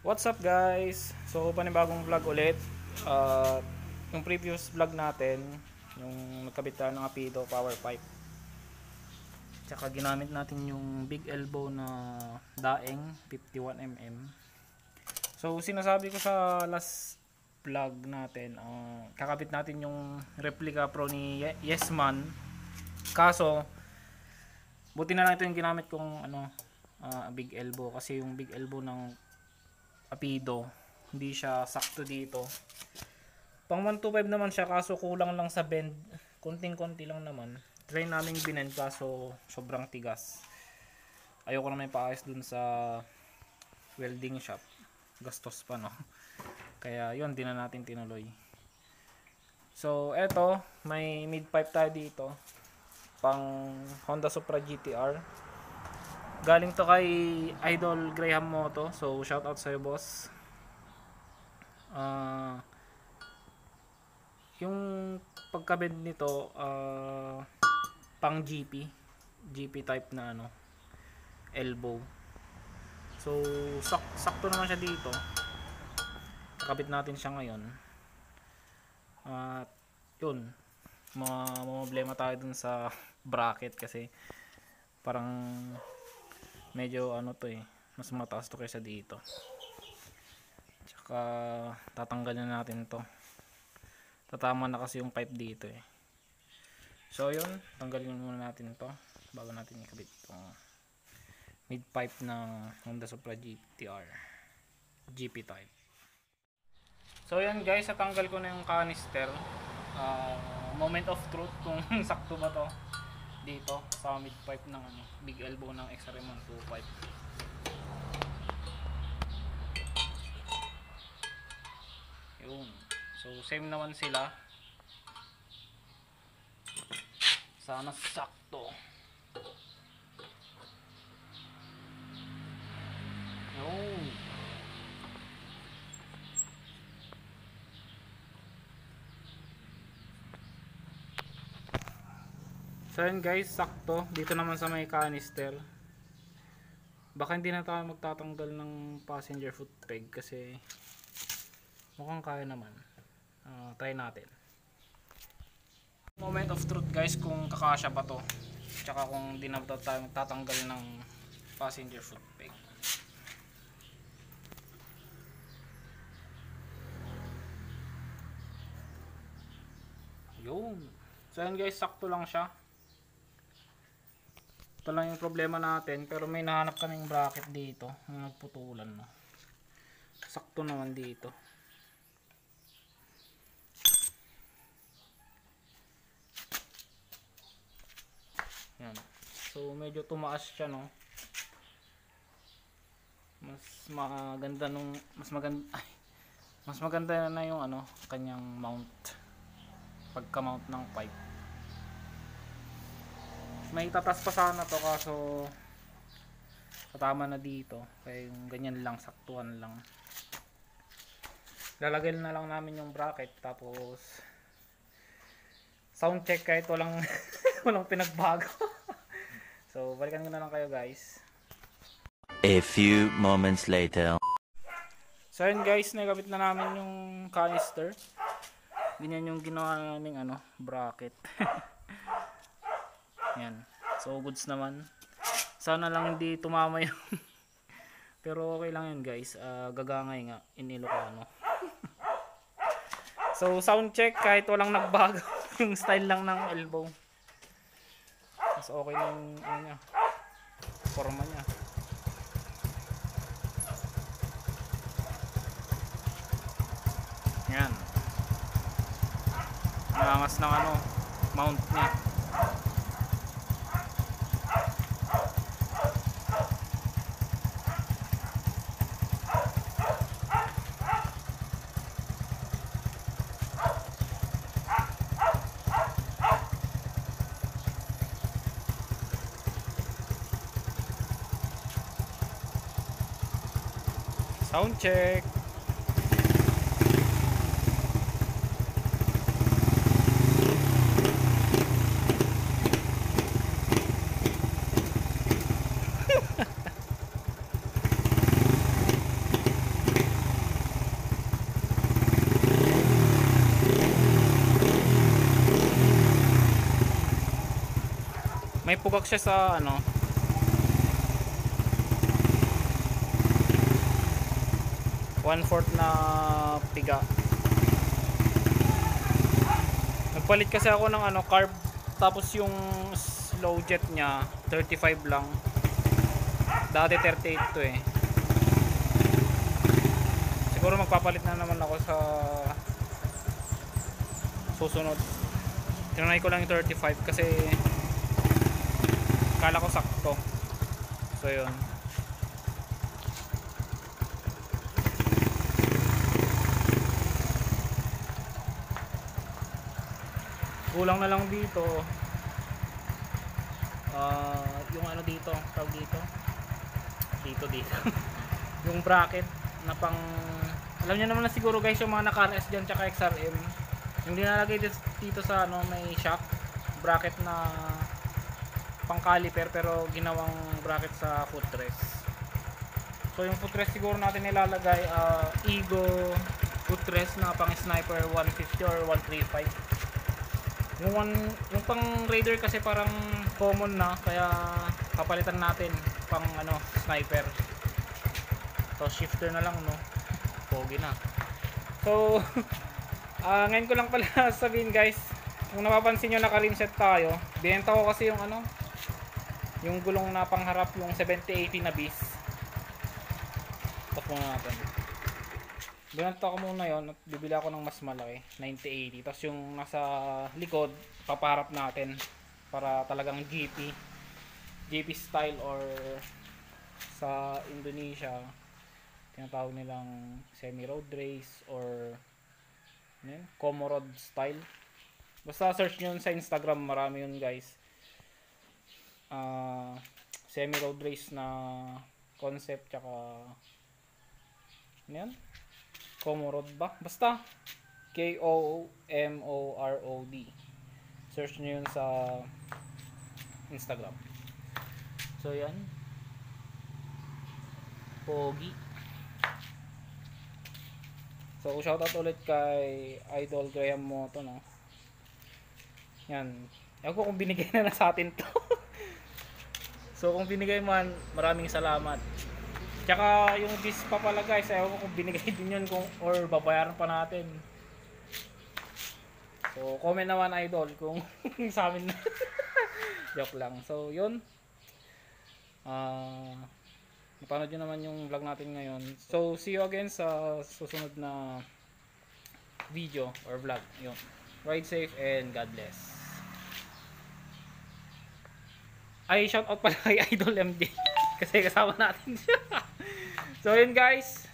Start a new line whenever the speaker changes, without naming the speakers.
What's up guys? So panibagong vlog ulit. Yung previous vlog natin, yung nagkabit tayo ng Apido power pipe. Tsaka ginamit natin yung big elbow na daeng 51mm. So sinasabi ko sa last vlog natin, kakabit natin yung replica pro ni Yesman. Kaso buti na lang ito yung ginamit kong big elbow, kasi yung big elbow ng Apido hindi siya sakto dito. Pang 125 naman siya, kaso kulang lang sa bend, konting-konti lang naman. Try namin binend kaso sobrang tigas. Ayoko na may paayos dun sa welding shop, gastos pa, no? Kaya yun, di na natin tinuloy. So eto, may mid pipe tayo dito, pang Honda Supra GTR. Galing to kay Idol Graham Moto. So shout out sa'yo boss. Yung pagkabend nito, pang GP type na elbow. So sakto naman siya dito. Kakabit natin siya ngayon. At yun, problema tayo dun sa bracket kasi parang medyo mas mataas to kaysa dito. Tsaka tatanggalin natin to. Tatama na kasi yung pipe dito eh. So yun, tanggalin muna natin to bago natin ikabit itong mid pipe ng Honda Supra GTR GP type. So yan guys, natanggal ko na yung canister. Moment of truth kung sakto ba to dito sa mid pipe ng big elbow ng XRM125. Yun. So same naman sila. Sana sakto. Yun. So yun guys, sakto. Dito naman sa may canister. Baka hindi na tayo magtatanggal ng passenger foot peg kasi mukhang kaya naman. Try natin. Moment of truth guys, kung kakasya ba to. Tsaka kung hindi na tayo magtatanggal ng passenger foot peg. Yun. So yun guys, sakto lang siya. Ito lang yung problema natin, pero may nahanap kaming bracket dito na nagputulan, no? Sakto naman dito. Yan. So medyo tumaas siya, no? Mas maganda mas maganda na yung kanyang mount, pagka-mount ng pipe. May tatas pa sana to kaso katama na dito, kaya yung ganyan lang, saktuhan lang. Lalagay na lang namin yung bracket, tapos sound check kahit walang walang pinagbago. So balikan ko na lang kayo guys.
A few moments later.
So yun guys, nagabit na namin yung canister. Ganyan yung ginawa naming bracket. Yan. So goods naman. Sana lang hindi tumama yung pero okay lang yun guys. Gagangay nga in Ilocano. So sound check kahit walang nagbago. Yung style lang ng elbow. Mas okay na yung niya, forma niya. Yan. Nangas ng mount niya. Sound check. nagpugak siya sa ano, one-fourth na piga. Nagpalit kasi ako ng ano, carb, tapos yung slow jet niya 35 lang, dati 38 to eh. Siguro magpapalit na naman ako sa susunod. Tinanay ko lang yung 35 kasi kala ko sakto. So yun. Kulang na lang dito yung ano dito, tawag dito yung bracket na pang, alam niyo naman na siguro guys, yung mga naka-RS dyan tsaka XRM, yung dinalagay dito sa ano, may shock bracket na pang caliper pero ginawang bracket sa footrest. So yung footrest siguro natin nilalagay Ego footrest na pang sniper 150 or 135. Yung pang Raider kasi parang common na, kaya papalitan natin pang ano, sniper. So shifter na lang, no, pogi na. So ngayon ko lang pala sabihin guys, kung napapansin nyo naka-rim set tayo. Binenta ko kasi yung ano, yung gulong na pangharap, yung 7080 na Beast. Stop muna natin. Binenta ko muna yon at bibili ako ng mas malaki, 9080. Tapos yung nasa likod, papaharap natin para talagang GP style, or sa Indonesia tinatawag nilang semi road race or Comorod style. Basta search nyo sa Instagram, marami yun guys. Semi road race na concept, tsaka yan, Comorod ba? Basta KOMOROD. Search nyo yun sa Instagram. So yan, pogi. So shoutout ulit kay Idol Graham Moto, no. Yan, ewan ko kung binigay na sa atin to. So kung binigay man, maraming salamat. Tsaka yung disc pa pala guys, ewan ko kung binigay din yun or babayaran pa natin. So comment naman Idol kung sa amin na. Joke lang. So yun, napanood nyo naman yung vlog natin ngayon. So see you again sa susunod na video or vlog. Yun, ride safe and God bless. Ay, shout out pala kay Idol MJ kasi kasama natin siya. So yun guys,